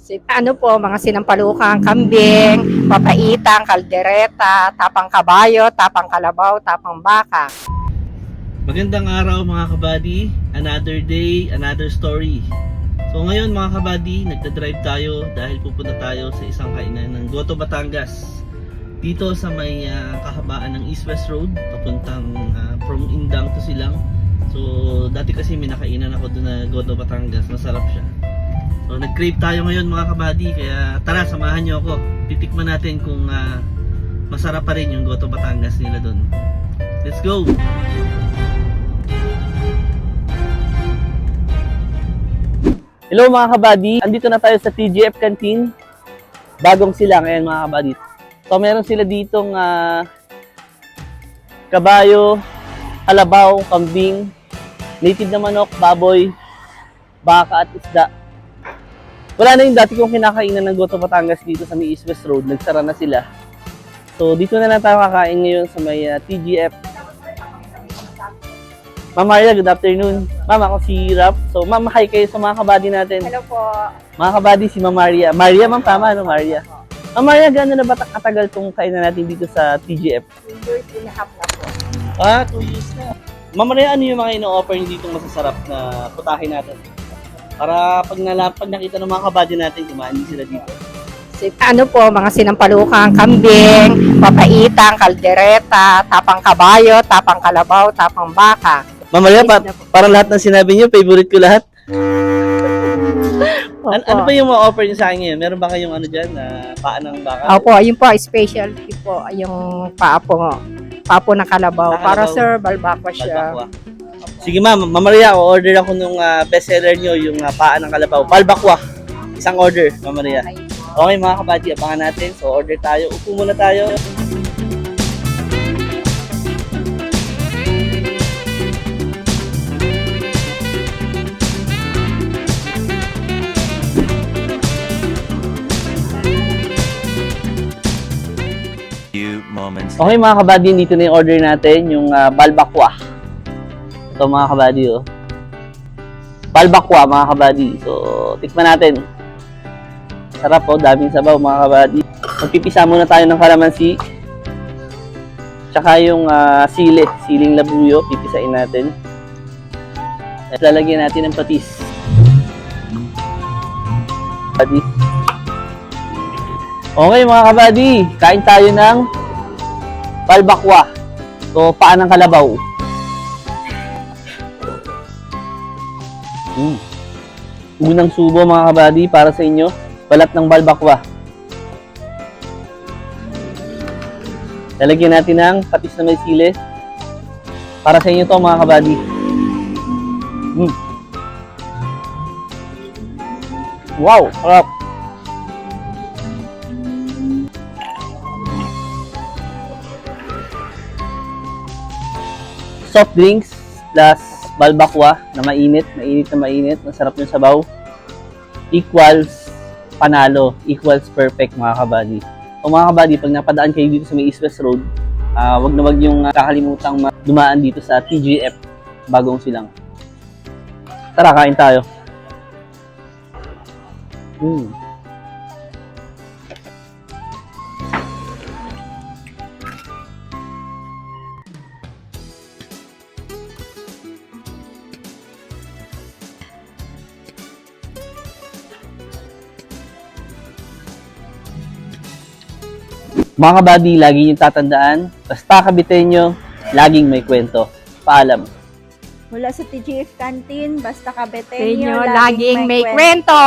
Ano po, mga sinampalukang kambing, papaitang, kaldereta, tapang kabayo, tapang kalabaw, tapang baka. Magandang araw mga kabady, another day, another story. So ngayon mga kabady, nagdadrive tayo dahil pupunta tayo sa isang kainan ng Goto, Batangas. Dito sa may kahabaan ng East-West Road, papuntang from Indang to Silang. So dati kasi may nakainan ako doon na Goto, Batangas, masarap siya. So nag-crave tayo ngayon mga kabady, kaya tara samahan nyo ako. Titikman natin kung masarap pa rin yung Goto, Batangas nila doon. Let's go! Hello mga kabady, andito na tayo sa TGF Canteen. Bagong Silang, ayan mga kabady. So meron sila ditong kabayo, kalabaw, kambing, native na manok, baboy, baka at isda. Wala na yung dati kong kinakainan ng Goto, Batangas dito sa may East-West Road. Nagsara na sila. So dito na lang tayo kakain ngayon sa may TGF. Ma'am Maria, good afternoon. Ma'am, ako si Rap. So, ma'am, hi kayo sa mga kabady natin. Hello po. Mga kabady, si Ma'am Maria. Maria, ma'am, tama, no? Maria. Ma'am Maria, gano'n na ba katagal itong kainan natin dito sa TGF? 2 years and a half na po. 2 years na. Ma'am Maria, ano yung mga ino-offer nyo ditong masasarap na putahin natin? Para pag nakita ng mga kabady natin, kumain sila dito. Ano po, mga sinampalukang kambing, papaitang, kaldereta, tapang kabayo, tapang kalabaw, tapang baka. Ma'am Maria, parang lahat ng sinabi niyo, favorite ko lahat. Ano ba yung mga offer niyo sa akin ngayon? Meron ba kayong ano dyan, paa ng baka? Opo, ayun po, specialty po, yung papo ng kalabaw. Para sir, balbakwa siya. Balbakwa. Sige ma'am, Ma'am Maria, order ako nung bestseller niyo, yung paa ng kalabaw. Balbakwa. Isang order, Ma'am Maria. Okay mga kabady, abangan natin. So order tayo. Upo muna tayo. Okay mga kabady, dito na yung order natin, yung balbakwa. Ito mga kabady, oh. Balbakwa mga kabady. So, tikman natin. Sarap po, daming sabaw mga kabady. Magpipisa muna tayo ng kalamansi. Tsaka yung siling labuyo, pipisain natin. At lalagyan natin ng patis. Kabady. Okay mga kabady, kain tayo ng balbakwa. So, paa ng kalabaw. Unang subo mga kabady para sa inyo. Balat ng balbakwa. Lalagyan natin ng patis na may sili. Para sa inyo to mga kabady. Wow! Sarap! Soft drinks plus balbakwa na mainit, masarap yung sabaw. Equals panalo, equals perfect mga kabady. So mga kabady, pag napadaan kayo dito sa may East-West Road, wag na wag yung kakalimutang dumaan dito sa TGF, Bagong Silang. Tara, kain tayo. Mga kabady, lagi yung tatandaan, basta Kabitenyo, laging may kwento. Paalam. Mula sa TGF Canteen, basta Tenyo, Kabitenyo, laging may kwento!